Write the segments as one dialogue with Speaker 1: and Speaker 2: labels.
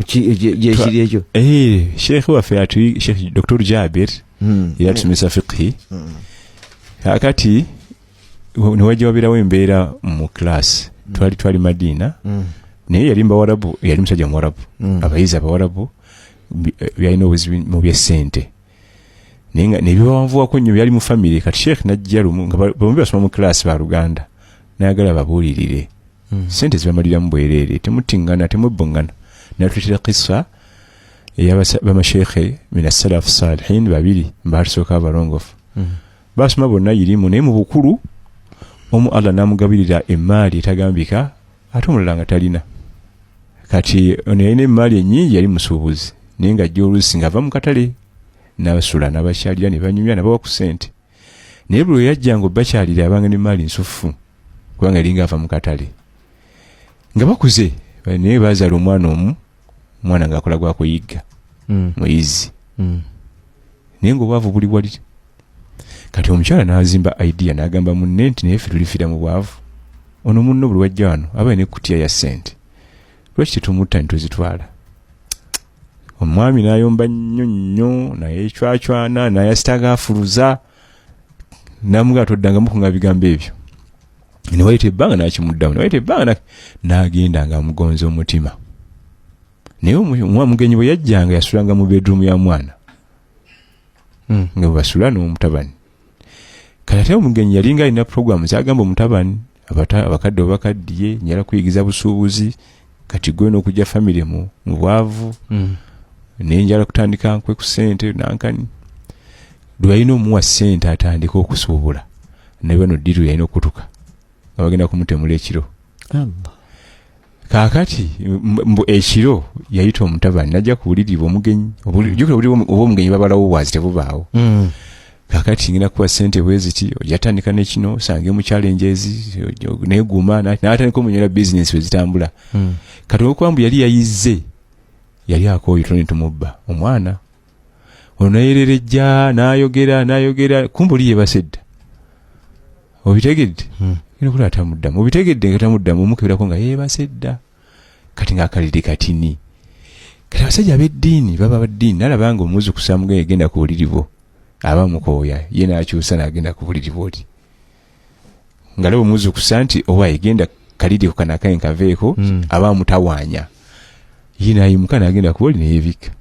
Speaker 1: kiri ekyo
Speaker 2: Sheikh waffe atu Sheikh Dr. Jabir yatusomesa fiqhi akati niwajja wabirawo embeera mu class twali Madina naye yali Mbawarabu yali musajja Mwarabu abayizi Abawarabu byalina obuzibu mu by'essente nebibawanvuwako nnyo byali mu family kati Sheikh najja lumu nga bombi basoma mu class ba Luganda nayagala babuulirire sente zibamaliramu bwereere temutingana temubbongana natuletera kisa ey'abamashekhe min as-salaf salihin babiri mbaatusooka abalongofu basoma bonna yirimu naye mu bukulu omu Allah namugabirira emaali etagambika ate omulala nga talina kati ono yalina emaali ennyingi yali musuubuzi naye nga ajja oluusi ng'ava mu katale n'abasula n'abakyalira ne banyumya n'abawa ku sente naye buli yajjanga obbakyalira abanga n'emaali nsufu kubanga yali ng'ava mu katale nga bakuze naye bazaala omwana ng'akola gwakuyigga muyizi naye ng'obwavu buli wali kati omukyala n'azimba idea n'agamba munne nti naye ffe tulifiira mu bwavu ono munno buli wajja wano aba n'ekkutiya ya ssente lwaki tetumutta ntuzitwala omwami n'ayomba nnyo nayecwacwana nayasitagaafuluza namugaa toddangamu kunga bigambo ebyo newayita ebbanga nakimuddamu newayita ebbanga n'agenda nga amugonza omutima naye omugenyi bwe yajjanga yasulanga mu bedroom ya mwana nga bwebasula n'omutabani kati ate omugenyi yalinga alina programu zagamba omutabani abakadde obakaddiye njala kuyigiza busuubuzi kati gwe n'okujja famire mu bwavu naye njala kutandika nkwe ku ssente nankani lwe yalina omuwa ssente atandika okusuubula naye bano ddiru yalina okutuka nga bagenda kumutemula ekiro kaakati ekiro yayita omutabani najja kuwuliribwa omugenyi jukira oba omugenyi babalawo bwazi tebubaawo kaakati ngina kuwa ssente bwe ziti ojatandika nekino osange mu challenges neguma n'atandika omunyola bizinesi we zitambula kati okwambu yali yayizze yali akooye tone tumubba omwana ono nayererejja n'ayogera kumbuli yebasedda obitegedde kula atamuddamu obitegedde nga tamuddamu omukebirako nga yebasedda kati ng'akaliri katini kati abasajja ab'eddiini baba baddiini nalabanga omuzi kusamuga yagenda ku buliribwo aba mukooya ye n'akyusa n'agenda ku buliribwo oli ngalaba omuzi kusa nti oba yagenda kaliri ku kanakaye nkaveeko aba mutawaanya ye n'ayimuka n'agenda ku oli neyeebika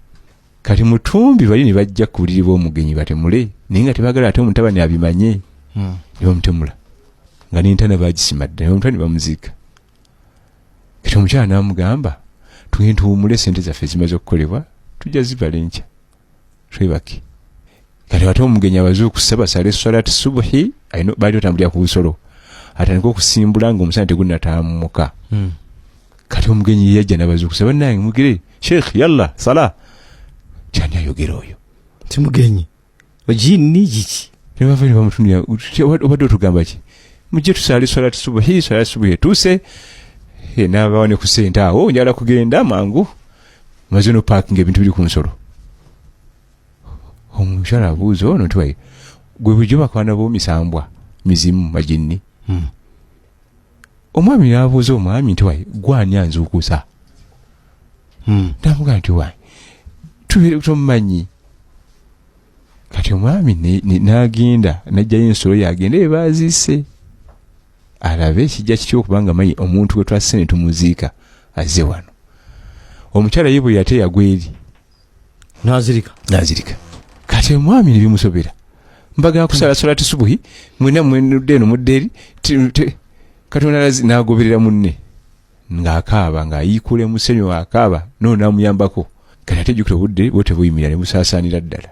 Speaker 2: kati mutumbi bali ne bajja ku buliribwo omugenyi batemule naye nga tebagala ate omutabani abimanye ne bamutemula nga n'entana bagisimadde ne omutani bamuziika kati omukyala n'amugamba tugende tuwumule sente zaffe zimaze okukolebwa tujja zibala enkya twebake kati ate omugenyi abazuukusa basale salati subuhi baali batambulira ku busolo atandika okusimbula ngaomusana tegunnataamuka kati omugenyi yajja n'abazuukusa bannange mugire sheikh yalla sala kyani ayogera oyo
Speaker 1: timugenyi ojini giki
Speaker 2: nebavani bamutunira obadde otugamba ki mujje tusaale salati subuhi etuuse n'abawane ku ssente awo njala kugenda mangu maze no parking ebintu biri ku nsolo omukyala abuuza ono tiwaye gwe bujjo bakwana b'omisambwa mizimu majinni omwami n'abuuza omwami nti waye gwani anzuukusa n'amugaa nti waye tubeere tomumanyi kati omwami n'agenda n'ajjayo ensolo yagenda ebaziise alabe ekijja kikyokubanga manyi omuntu gwe twasse ne tumuziika azze wano omukyala ye bwe yate yagweri n'azirika kati omwami ne bimusobera mbaga kusala salati subuhi mwena mwenudde eno muddeeri katonda n'agoberera munne ng'akaaba ng'ayiikula musenyu akaaba no n'amuyambako kati ate jjukira obudde bwo tebuyimira ne busaasaanira ddala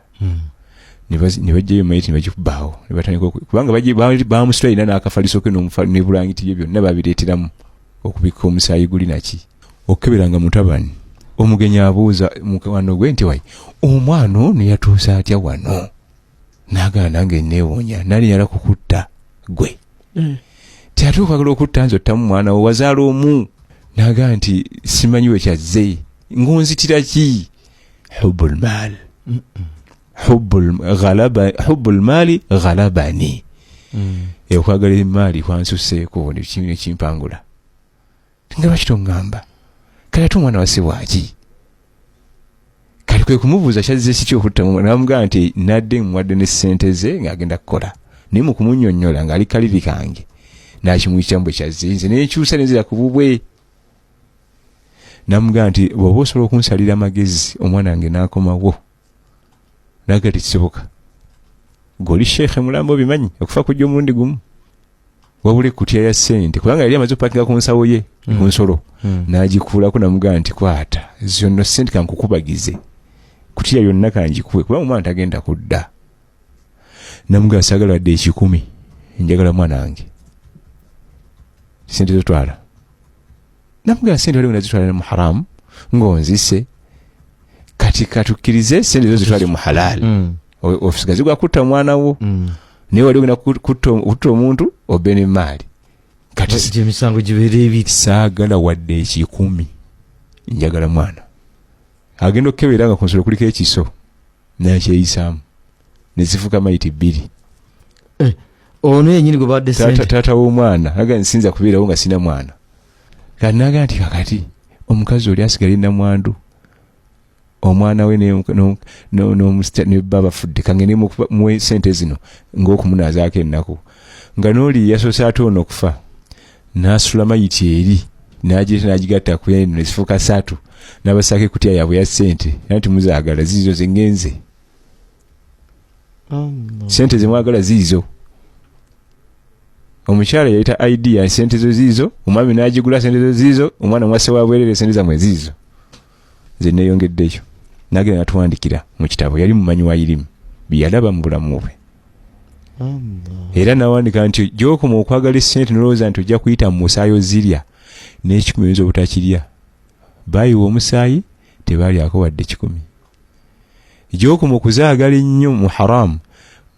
Speaker 2: ne bajjayo mayiti ne bagikubaawo ne batandika kubanga bamusitulira n'akafaliso ke ne bulangiti bye byonna babireeteramu okubikka omusaayi guli naki okukeberanga mutabani omugenyi abuuza mukwano gwe nti wayi omwana ono yatuusa atya wano n'agamba nange neewoonya nali yala kukutta gwe ate okwagala okutta nze ottamu mwana wo wazaala omu n'agamba nti simanyi we kyazze ngonzitira ki hubbul maal hubbul maali ghalabani okwagala emaali kwansuseeko nekimpangula nga lwaki tongamba kale ate omwana wase waaki kwe kumubuuza kyazze kiki okuttamu namugamba nti nadde mwadde ne ssente ze ng'agenda kukola naye mu kumunnyonnyola ng'ali kaliri kange n'akimuyitamu bwe kyazze nze neekyusa nenzira ku bubwe namugamba nti bw'oba osobola okunsalira amagezi omwana wange n'akomawo naga tekisoboka goli sheekhe mulamba obimanyi okufa kujja omulundi gumu wabule kutya ya ssente kubanga yali amaze okupakinga ku nsawo ye ku nsolo n'agikuulako namugamba nti kwata zonna ssente kankukubagize kutya yonna kanjikuwe kubanga omwana tagenda kudda namugamba saagala wadde 10 njagala mwana wange ssente zotwala namugamba ssente wali unazitwala mu haramu ng'onzise kati katukkirize ssente zo zitwale mu halaali ofusigazi gwa kutta mwana wo naye wali ogenda kutta omuntu obe n'emaali
Speaker 1: kati emisango gibeera ebiri
Speaker 2: saagala wadde 10 njagala mwana agenda okukebera nga ku nsolo kuliko ekiso nakyeyisaamu nezifuka mayiti 2
Speaker 1: ono yenyini gwe badde ssente
Speaker 2: taata w'omwana aga nsinza kubeerawo nga sina mwana kati naga nti kakati omukazi oli asigala namwandu omwana we ne baba fudde kangene muwe ssente zino ng'okumunazaako ennaku nga n'oli yasoose ate ono okufa n'asula mayiti eri n'agireta n'agigatta ku eno ne zifuuka 3 n'abasaako ekutya yaabwe ya ssente nti muzaagala ziizo ze ngenze ssente ze mwagala ziizo omukyala yayita idea ssente zo ziizo omwami n'agigula ssente zo ziizo omwana mwase wa bwerere ssente zamwe ziizo ze neeyongeddeyo nagenda natuwandikira mu kitabo yali mumanyi wa yirimu byalaba mu bulamu bwe era nawandika nti gy'okoma okwagala essente nolowooza nti ojja kuyita mu musaayi zirya n'ekikumi oyinza obutakirya baayiwa omusaayi tebaalyako wadde 10 gy'okoma okuzaagala ennyo mu haramu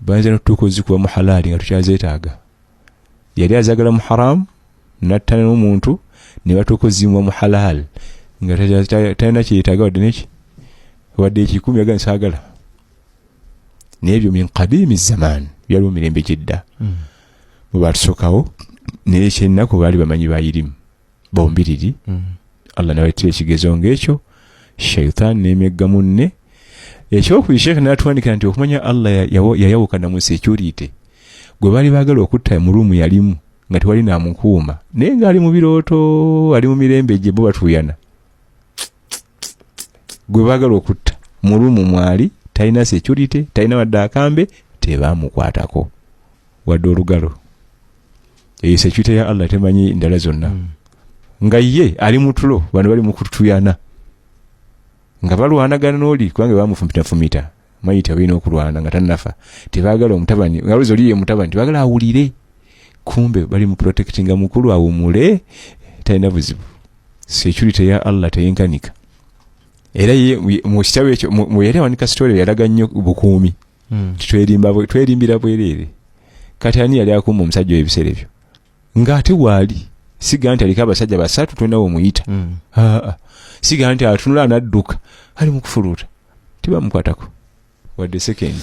Speaker 2: bayinza n'otutuuka ozikuba mu halaali nga tukyazeetaaga yali azaagala mu haramu nattana n'omuntu ne batuuka ozimwa mu halaali nga talina kyeyetaaga wadde neki wadde 10 yaga nsaagala n'ebyo min qadiimi zaman byali mu mirembe gyedda bwe baatusokawo naye ekyennaku baali bamanyi bayirimu bombiriri Allah naweetera ekigezo ng'ekyo shaitan n'emegga munne ekyokubiri sheekhe n'atuwandikira nti okumanya Allah yayawukana mu security gwe baali baagala okutta mu ruumu yalimu nga tewali naamukuuma naye ng'ali mu birooto ali mu mirembe gye bo batuuyana gwe baagala okutta mu ruumu mwali talina security talina wadde akambe tebaamukwatako wadde olugalo eyo security ya Allah temanyi ndala zonna nga ye ali mu tulo bano bali mu kutuyana nga balwanagana n'oli kubanga bamufumita mayita balina okulwana nga tannafa tebaagala omutabani nga lwozi oliye mutabani tebaagala awulire kumbe bali mu protectinga mukulu awumule talina buzibu security ya Allah teyenkanika era mu kitabo ekyo mu yali awanika story yalaga nnyo bukuumi twerimbira bwereere kati ani yali akuuma omusajja w'ebiseera ebyo ng'ate waali siga nti aliko abasajja 3 tonawo muyita siga nti atunula anadduka ali mu kufuluuta tibamukwatako wadde second